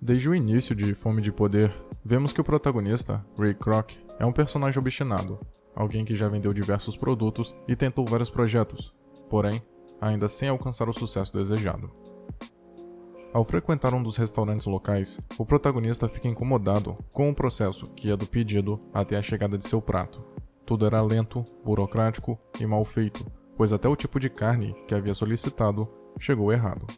Desde o início de Fome de Poder, vemos que o protagonista, Ray Kroc, é um personagem obstinado, alguém que já vendeu diversos produtos e tentou vários projetos, porém, ainda sem alcançar o sucesso desejado. Ao frequentar um dos restaurantes locais, o protagonista fica incomodado com o processo que ia do pedido até a chegada de seu prato. Tudo era lento, burocrático e mal feito, pois até o tipo de carne que havia solicitado chegou errado.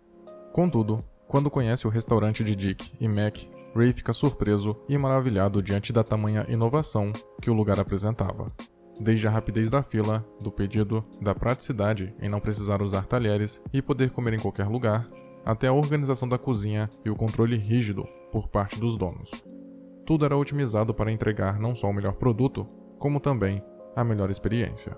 Contudo, quando conhece o restaurante de Dick e Mac, Ray fica surpreso e maravilhado diante da tamanha inovação que o lugar apresentava. Desde a rapidez da fila, do pedido, da praticidade em não precisar usar talheres e poder comer em qualquer lugar, até a organização da cozinha e o controle rígido por parte dos donos. Tudo era otimizado para entregar não só o melhor produto, como também a melhor experiência.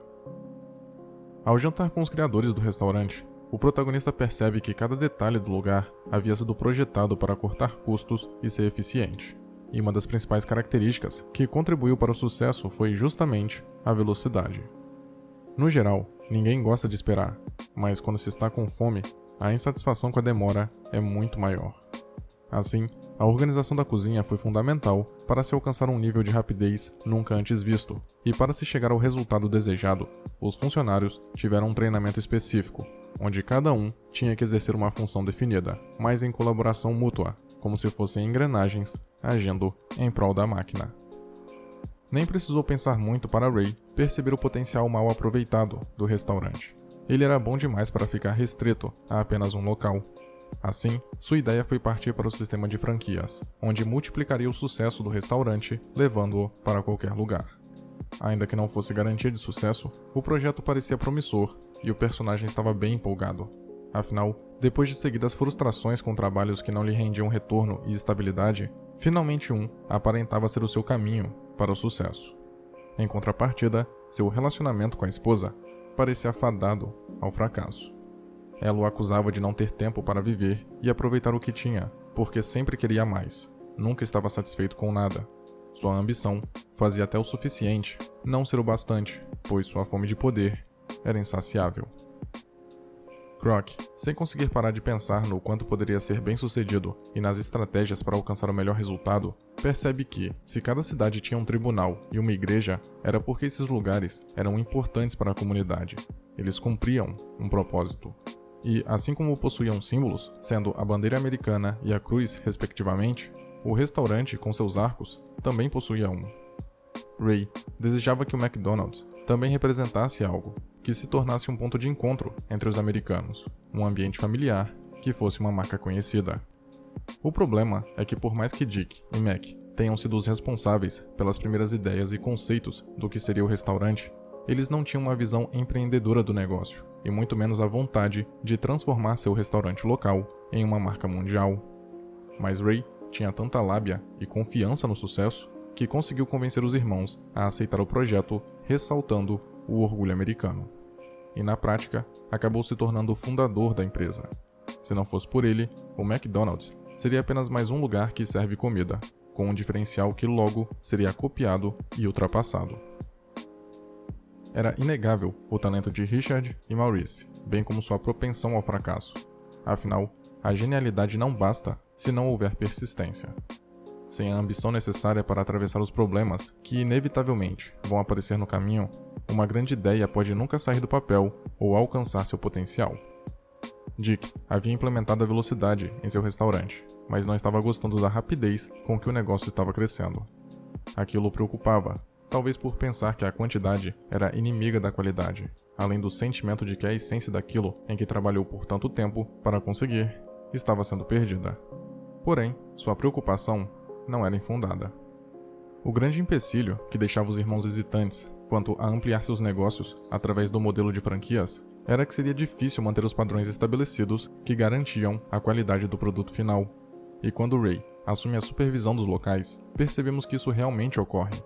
Ao jantar com os criadores do restaurante, o protagonista percebe que cada detalhe do lugar havia sido projetado para cortar custos e ser eficiente. E uma das principais características que contribuiu para o sucesso foi justamente a velocidade. No geral, ninguém gosta de esperar, mas quando se está com fome, a insatisfação com a demora é muito maior. Assim, a organização da cozinha foi fundamental para se alcançar um nível de rapidez nunca antes visto, e para se chegar ao resultado desejado, os funcionários tiveram um treinamento específico, onde cada um tinha que exercer uma função definida, mas em colaboração mútua, como se fossem engrenagens agindo em prol da máquina. Nem precisou pensar muito para Ray perceber o potencial mal aproveitado do restaurante. Ele era bom demais para ficar restrito a apenas um local. Assim, sua ideia foi partir para o sistema de franquias, onde multiplicaria o sucesso do restaurante, levando-o para qualquer lugar. Ainda que não fosse garantia de sucesso, o projeto parecia promissor e o personagem estava bem empolgado. Afinal, depois de seguidas frustrações com trabalhos que não lhe rendiam retorno e estabilidade, finalmente aparentava ser o seu caminho para o sucesso. Em contrapartida, seu relacionamento com a esposa parecia fadado ao fracasso. Ela o acusava de não ter tempo para viver e aproveitar o que tinha, porque sempre queria mais, nunca estava satisfeito com nada. Sua ambição fazia até o suficiente, não ser o bastante, pois sua fome de poder era insaciável. Kroc, sem conseguir parar de pensar no quanto poderia ser bem-sucedido e nas estratégias para alcançar o melhor resultado, percebe que, se cada cidade tinha um tribunal e uma igreja, era porque esses lugares eram importantes para a comunidade. Eles cumpriam um propósito. E, assim como possuíam símbolos, sendo a bandeira americana e a cruz, respectivamente, o restaurante, com seus arcos, também possuía um. Ray desejava que o McDonald's também representasse algo, que se tornasse um ponto de encontro entre os americanos, um ambiente familiar, que fosse uma marca conhecida. O problema é que por mais que Dick e Mac tenham sido os responsáveis pelas primeiras ideias e conceitos do que seria o restaurante, eles não tinham uma visão empreendedora do negócio, e muito menos a vontade de transformar seu restaurante local em uma marca mundial. Mas Ray tinha tanta lábia e confiança no sucesso que conseguiu convencer os irmãos a aceitar o projeto, ressaltando o orgulho americano. E na prática, acabou se tornando o fundador da empresa. Se não fosse por ele, o McDonald's seria apenas mais um lugar que serve comida, com um diferencial que logo seria copiado e ultrapassado. Era inegável o talento de Richard e Maurice, bem como sua propensão ao fracasso. Afinal, a genialidade não basta se não houver persistência. Sem a ambição necessária para atravessar os problemas que inevitavelmente vão aparecer no caminho, uma grande ideia pode nunca sair do papel ou alcançar seu potencial. Dick havia implementado a velocidade em seu restaurante, mas não estava gostando da rapidez com que o negócio estava crescendo. Aquilo o preocupava, talvez por pensar que a quantidade era inimiga da qualidade, além do sentimento de que a essência daquilo em que trabalhou por tanto tempo para conseguir estava sendo perdida. Porém, sua preocupação não era infundada. O grande empecilho que deixava os irmãos hesitantes quanto a ampliar seus negócios através do modelo de franquias era que seria difícil manter os padrões estabelecidos que garantiam a qualidade do produto final. E quando Ray assume a supervisão dos locais, percebemos que isso realmente ocorre.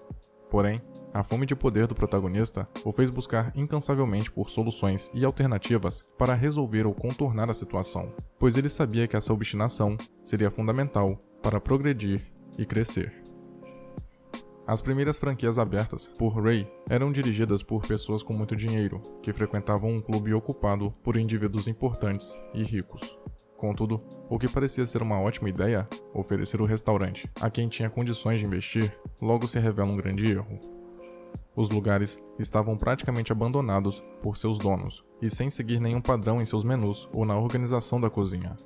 Porém, a fome de poder do protagonista o fez buscar incansavelmente por soluções e alternativas para resolver ou contornar a situação, pois ele sabia que essa obstinação seria fundamental para progredir e crescer. As primeiras franquias abertas por Ray eram dirigidas por pessoas com muito dinheiro, que frequentavam um clube ocupado por indivíduos importantes e ricos. Contudo, o que parecia ser uma ótima ideia, oferecer o restaurante a quem tinha condições de investir, logo se revela um grande erro. Os lugares estavam praticamente abandonados por seus donos e sem seguir nenhum padrão em seus menus ou na organização da cozinha.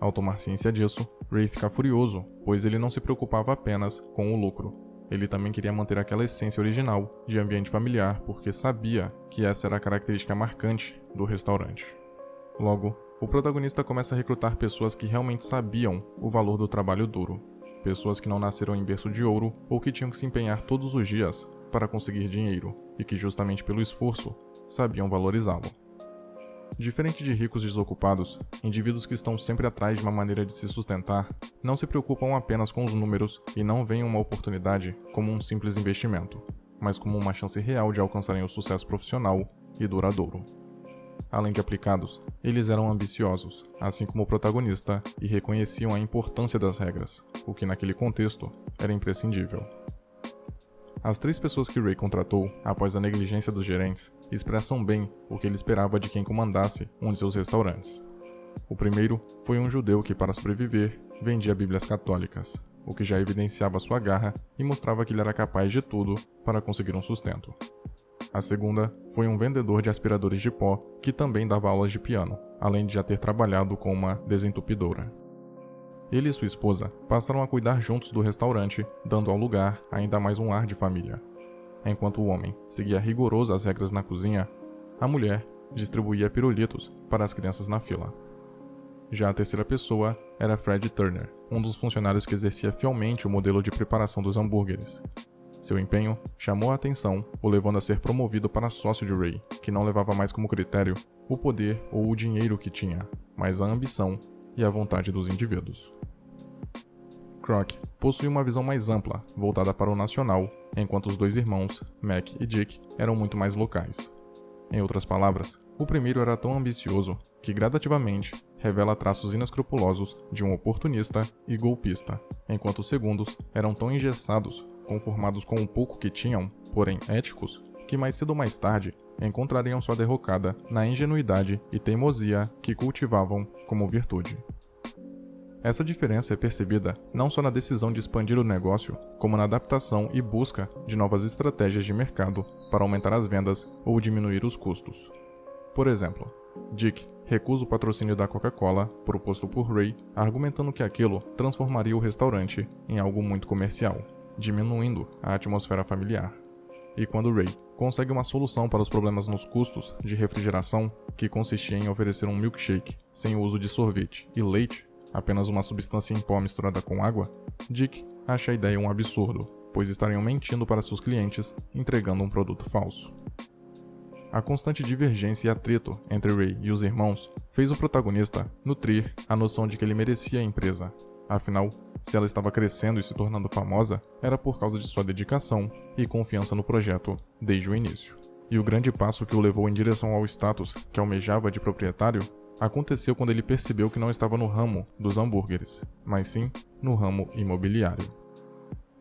Ao tomar ciência disso, Ray fica furioso, pois ele não se preocupava apenas com o lucro. Ele também queria manter aquela essência original de ambiente familiar porque sabia que essa era a característica marcante do restaurante. Logo, o protagonista começa a recrutar pessoas que realmente sabiam o valor do trabalho duro. Pessoas que não nasceram em berço de ouro ou que tinham que se empenhar todos os dias para conseguir dinheiro e que justamente pelo esforço sabiam valorizá-lo. Diferente de ricos desocupados, indivíduos que estão sempre atrás de uma maneira de se sustentar, não se preocupam apenas com os números e não veem uma oportunidade como um simples investimento, mas como uma chance real de alcançarem o sucesso profissional e duradouro. Além de aplicados, eles eram ambiciosos, assim como o protagonista, e reconheciam a importância das regras, o que naquele contexto era imprescindível. As 3 pessoas que Ray contratou, após a negligência dos gerentes, expressam bem o que ele esperava de quem comandasse um de seus restaurantes. O primeiro foi um judeu que, para sobreviver, vendia bíblias católicas, o que já evidenciava sua garra e mostrava que ele era capaz de tudo para conseguir um sustento. A segunda foi um vendedor de aspiradores de pó que também dava aulas de piano, além de já ter trabalhado com uma desentupidora. Ele e sua esposa passaram a cuidar juntos do restaurante, dando ao lugar ainda mais um ar de família. Enquanto o homem seguia rigoroso as regras na cozinha, a mulher distribuía pirulitos para as crianças na fila. Já a terceira pessoa era Fred Turner, um dos funcionários que exercia fielmente o modelo de preparação dos hambúrgueres. Seu empenho chamou a atenção, o levando a ser promovido para sócio de Ray, que não levava mais como critério o poder ou o dinheiro que tinha, mas a ambição e a vontade dos indivíduos. Kroc possuía uma visão mais ampla, voltada para o nacional, enquanto os 2 irmãos, Mac e Dick, eram muito mais locais. Em outras palavras, o primeiro era tão ambicioso que gradativamente revela traços inescrupulosos de um oportunista e golpista, enquanto os segundos eram tão engessados, conformados com o pouco que tinham, porém éticos, que mais cedo ou mais tarde encontrariam sua derrocada na ingenuidade e teimosia que cultivavam como virtude. Essa diferença é percebida não só na decisão de expandir o negócio, como na adaptação e busca de novas estratégias de mercado para aumentar as vendas ou diminuir os custos. Por exemplo, Dick recusa o patrocínio da Coca-Cola proposto por Ray, argumentando que aquilo transformaria o restaurante em algo muito comercial, diminuindo a atmosfera familiar. E quando Ray consegue uma solução para os problemas nos custos de refrigeração, que consistia em oferecer um milkshake sem o uso de sorvete e leite, apenas uma substância em pó misturada com água, Dick acha a ideia um absurdo, pois estariam mentindo para seus clientes, entregando um produto falso. A constante divergência e atrito entre Ray e os irmãos fez o protagonista nutrir a noção de que ele merecia a empresa. Afinal, se ela estava crescendo e se tornando famosa, era por causa de sua dedicação e confiança no projeto desde o início. E o grande passo que o levou em direção ao status que almejava de proprietário aconteceu quando ele percebeu que não estava no ramo dos hambúrgueres, mas sim no ramo imobiliário.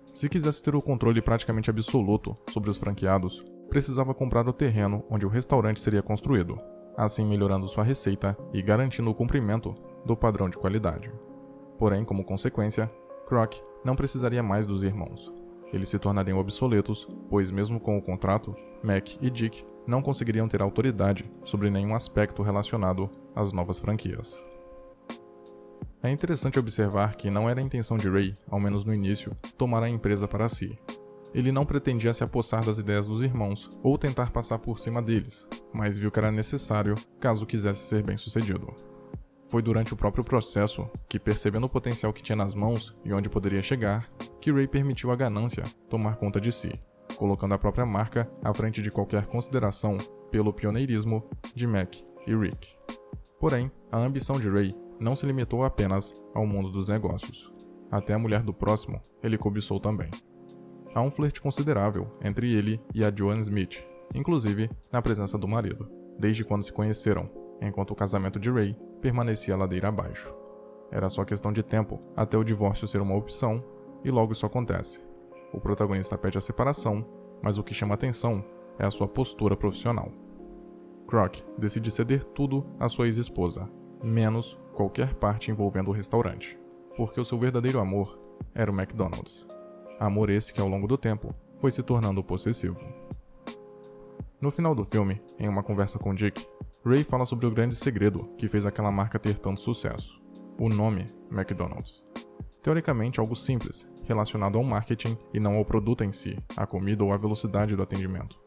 Se quisesse ter o controle praticamente absoluto sobre os franqueados, precisava comprar o terreno onde o restaurante seria construído, assim melhorando sua receita e garantindo o cumprimento do padrão de qualidade. Porém, como consequência, Kroc não precisaria mais dos irmãos. Eles se tornariam obsoletos, pois mesmo com o contrato, Mac e Dick não conseguiriam ter autoridade sobre nenhum aspecto relacionado às novas franquias. É interessante observar que não era a intenção de Ray, ao menos no início, tomar a empresa para si. Ele não pretendia se apossar das ideias dos irmãos ou tentar passar por cima deles, mas viu que era necessário caso quisesse ser bem-sucedido. Foi durante o próprio processo que, percebendo o potencial que tinha nas mãos e onde poderia chegar, que Ray permitiu a ganância tomar conta de si, colocando a própria marca à frente de qualquer consideração pelo pioneirismo de Mac e Rick. Porém, a ambição de Ray não se limitou apenas ao mundo dos negócios. Até a mulher do próximo ele cobiçou também. Há um flerte considerável entre ele e a Joan Smith, inclusive na presença do marido, desde quando se conheceram, enquanto o casamento de Ray permanecia ladeira abaixo. Era só questão de tempo até o divórcio ser uma opção, e logo isso acontece. O protagonista pede a separação, mas o que chama atenção é a sua postura profissional. Kroc decide ceder tudo à sua ex-esposa, menos qualquer parte envolvendo o restaurante, porque o seu verdadeiro amor era o McDonald's. Amor esse que ao longo do tempo foi se tornando possessivo. No final do filme, em uma conversa com Dick, Ray fala sobre o grande segredo que fez aquela marca ter tanto sucesso: o nome McDonald's. Teoricamente algo simples, relacionado ao marketing e não ao produto em si, a comida ou a velocidade do atendimento.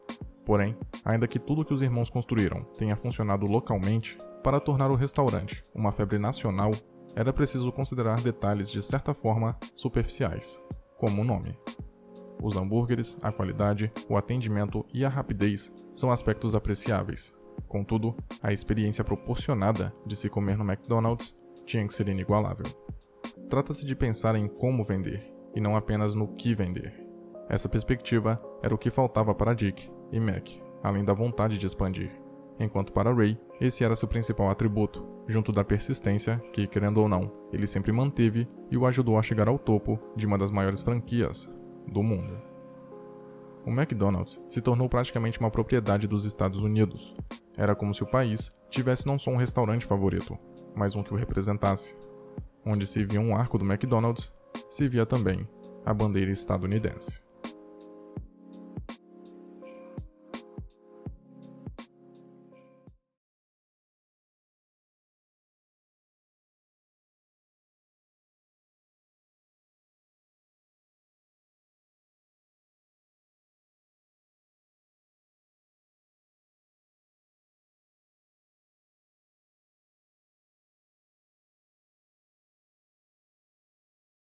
Porém, ainda que tudo que os irmãos construíram tenha funcionado localmente, para tornar o restaurante uma febre nacional, era preciso considerar detalhes de certa forma superficiais, como o nome. Os hambúrgueres, a qualidade, o atendimento e a rapidez são aspectos apreciáveis. Contudo, a experiência proporcionada de se comer no McDonald's tinha que ser inigualável. Trata-se de pensar em como vender, e não apenas no que vender. Essa perspectiva era o que faltava para Dick e Mac, além da vontade de expandir. Enquanto para Ray, esse era seu principal atributo, junto da persistência que, querendo ou não, ele sempre manteve e o ajudou a chegar ao topo de uma das maiores franquias do mundo. O McDonald's se tornou praticamente uma propriedade dos Estados Unidos. Era como se o país tivesse não só um restaurante favorito, mas um que o representasse. Onde se via um arco do McDonald's, se via também a bandeira estadunidense.